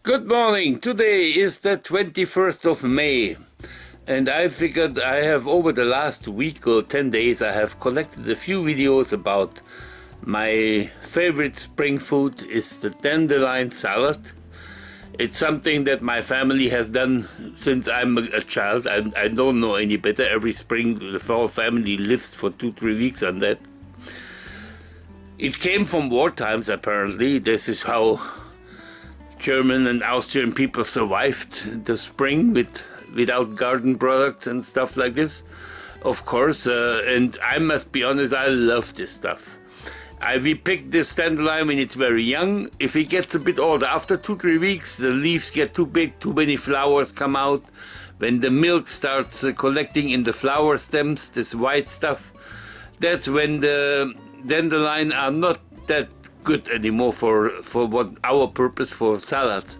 Good morning. Today is the 21st of May, and I figured I have over the last week or 10 days I have collected a few videos about my favorite spring food is the dandelion salad. It's something that my family has done since I'm a child. I don't know any better. Every spring the whole family lives for 2-3 weeks on that. It came from Wartimes apparently. This is how German and Austrian people survived the spring without garden products and stuff like this, of course. And I must be honest, I love this stuff. We pick this dandelion when it's very young. If it gets a bit older, after 2-3 weeks, the leaves get too big, too many flowers come out. When the milk starts collecting in the flower stems, this white stuff, that's when the dandelion are not that good anymore for what our purpose for salads.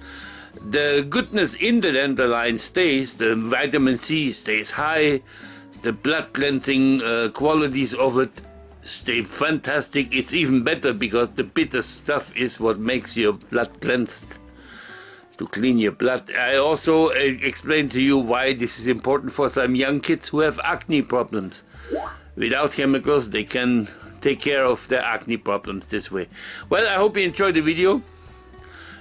The goodness in the dandelion stays, the vitamin C stays high, the blood cleansing qualities of it stay fantastic. It's even better because the bitter stuff is what makes your blood cleansed, to clean your blood. I also explained to you why this is important for some young kids who have acne problems. Without chemicals, they can take care of their acne problems this way. Well, I hope you enjoyed the video.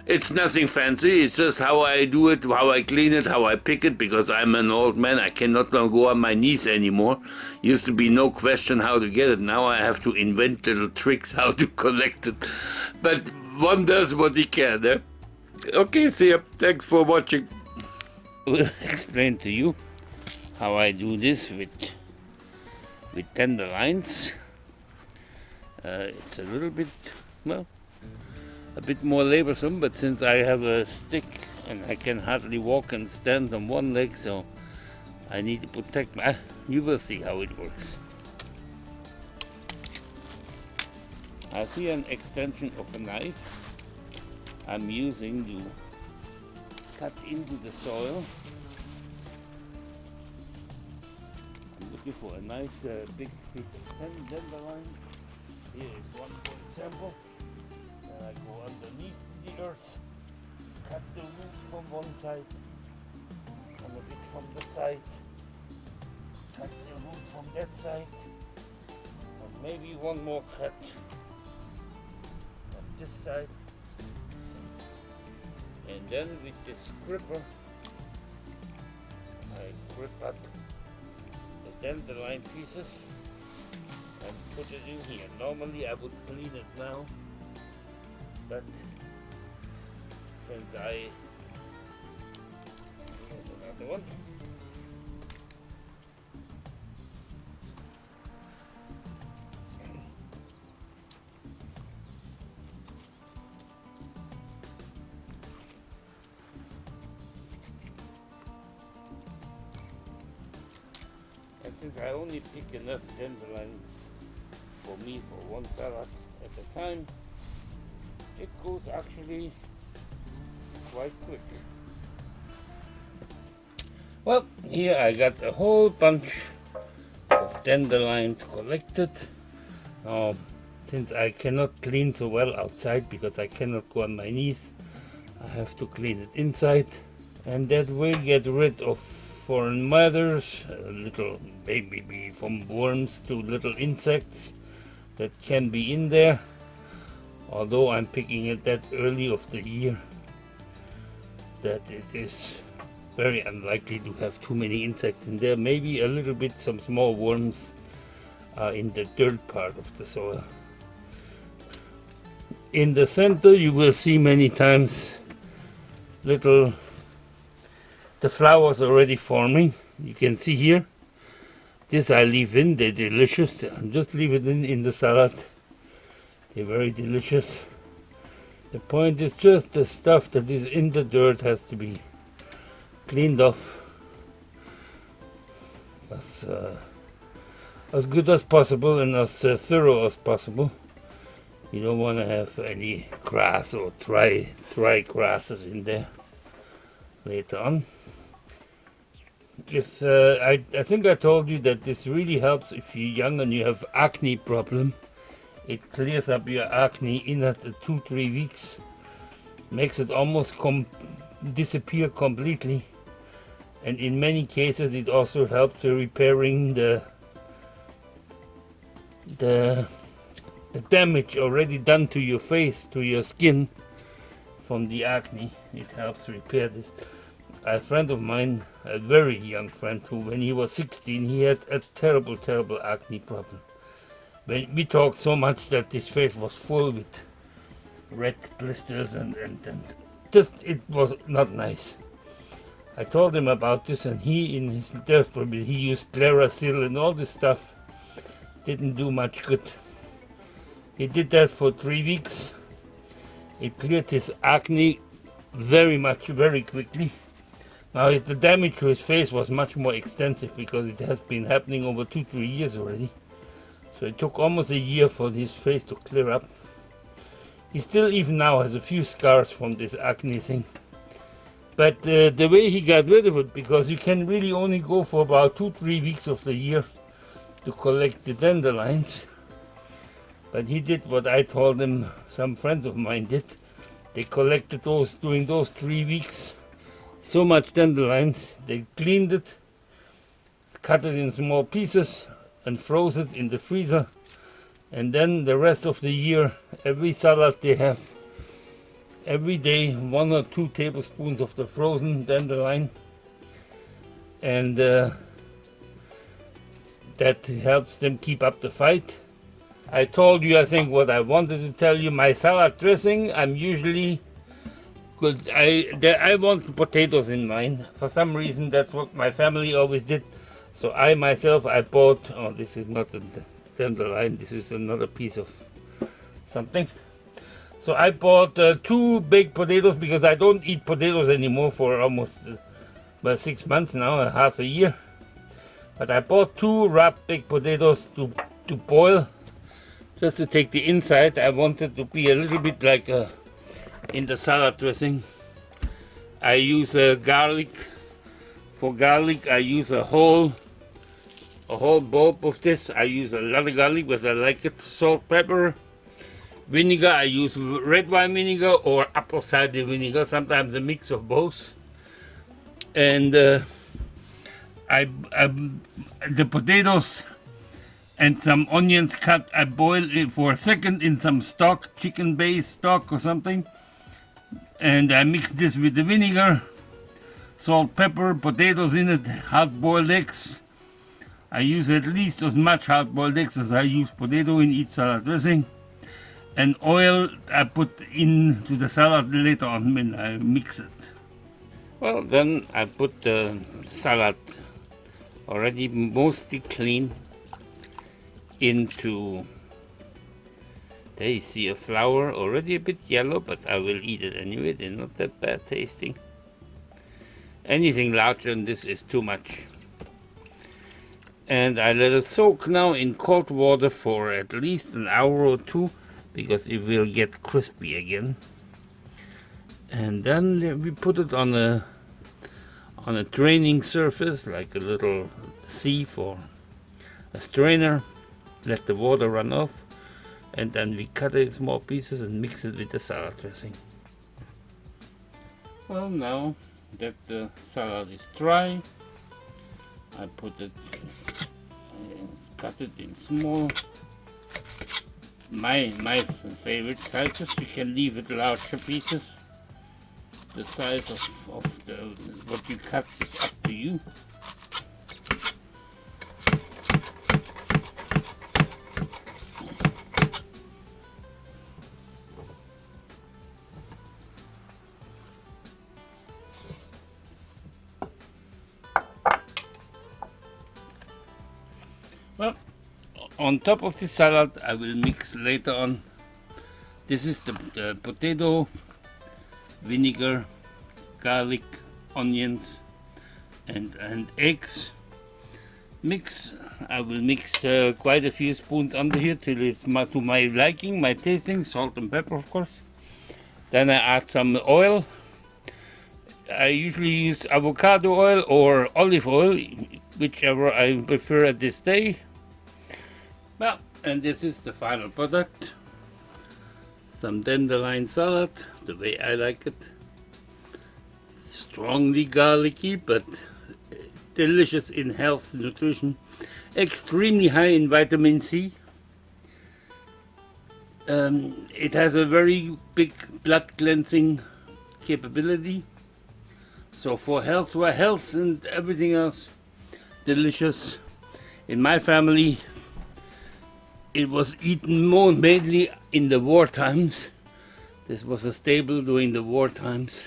It's nothing fancy, it's just how I do it, how I clean it, how I pick it, because I'm an old man. I cannot go on my knees anymore. Used to be no question how to get it. Now I have to invent little tricks how to collect it. But one does what he can. Eh? Okay, see ya. Thanks for watching. I will explain to you how I do this with dandelions. It's a little bit, well, a bit more laborsome, but since I have a stick and I can hardly walk and stand on one leg, so I need to protect my, you will see how it works. I see an extension of a knife I'm using to cut into the soil. I'm looking for a nice big piece of dandelion. Here is one for example. Then I go underneath the earth, cut the root from one side, and a bit from the side, cut the root from that side, and maybe one more cut on this side. And then with the scraper, I scrape up the dandelion pieces and put it in here. Normally I would clean it now, but since here's another one. And since I only pick enough dandelion for me for one salad at a time, it goes actually quite quick. Well, here I got a whole bunch of dandelions collected. Now, since I cannot clean so well outside because I cannot go on my knees, I have to clean it inside, and that will get rid of foreign matters, little maybe from worms to little insects that can be in there. Although I'm picking it that early of the year, that it is very unlikely to have too many insects in there. Maybe a little bit some small worms in the dirt part of the soil. In the center you will see many times the flowers already forming. You can see here. This I leave in, they're delicious. Just leave it in the salad. They're very delicious. The point is just the stuff that is in the dirt has to be cleaned off as good as possible and as thorough as possible. You don't want to have any grass or dry grasses in there later on. If I think I told you that this really helps if you're young and you have acne problem. It clears up your acne in at 2-3 weeks, makes it almost disappear completely, and in many cases it also helps to repairing the damage already done to your face, to your skin from the acne. It helps repair this. A friend of mine, a very young friend, who when he was 16 he had a terrible acne problem. When we talked so much that his face was full with red blisters and just, it was not nice. I told him about this, and he, in his desperation, he used Sclerosil and all this stuff. Didn't do much good. He did that for 3 weeks. It cleared his acne very quickly. Now the damage to his face was much more extensive because it has been happening over 2-3 years already. So it took almost a year for his face to clear up. He still even now has a few scars from this acne thing. But the way he got rid of it, because you can really only go for about 2-3 weeks of the year to collect the dandelions. But he did what I told him some friends of mine did. They collected those during those 3 weeks. So much dandelions, they cleaned it, cut it in small pieces and froze it in the freezer. And then the rest of the year, every salad they have, every day 1 or 2 tablespoons of the frozen dandelion. And that helps them keep up the fight. I told you, I think, what I wanted to tell you. My salad dressing, I'm usually good. I want potatoes in mine. For some reason, that's what my family always did. So I myself, I bought, oh, this is not a dandelion, this is another piece of something. So I bought 2 big potatoes because I don't eat potatoes anymore for almost about 6 months now, half a year. But I bought 2 wrapped big potatoes to boil, just to take the inside. I wanted to be a little bit like in the salad dressing. I use garlic. For garlic, I use a whole bulb of this. I use a lot of garlic, but I like it. Salt, pepper, vinegar. I use red wine vinegar or apple cider vinegar. Sometimes a mix of both. And the potatoes and some onions cut, I boil it for a second in some stock, chicken-based stock or something. And I mix this with the vinegar, salt, pepper, potatoes in it, hard-boiled eggs. I use at least as much hard-boiled eggs as I use potato in each salad dressing. And oil I put into the salad later on when I mix it. Well, then I put the salad already mostly clean into, there you see a flower, already a bit yellow, but I will eat it anyway. They're not that bad tasting. Anything larger than this is too much. And I let it soak now in cold water for at least an hour or 2, because it will get crispy again. And then we put it on a draining surface, like a little sieve or a strainer. Let the water run off, and then we cut it in small pieces and mix it with the salad dressing. Well, now that the salad is dry, I put it, cut it in small, my favorite sizes. You can leave it larger pieces. The size of what you cut is up to you. Well, on top of the salad I will mix later on. This is the potato, vinegar, garlic, onions and eggs mix. I will mix quite a few spoons under here till it's to my liking, my tasting, salt and pepper of course. Then I add some oil. I usually use avocado oil or olive oil, whichever I prefer at this day. Well, and this is the final product. Some dandelion salad, the way I like it. Strongly garlicky, but delicious in health, nutrition. Extremely high in vitamin C. It has a very big blood cleansing capability. So for health and everything else, delicious. In my family, it was eaten mainly in the war times. This was a staple during the war times,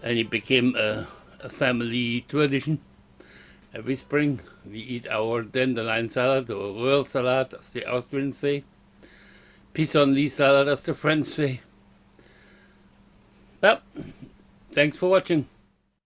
and it became a family tradition. Every spring we eat our Dandelion salad, or Röhrl Salat, as the Austrians say. Pissenlit salad, as the French say. Well, thanks for watching.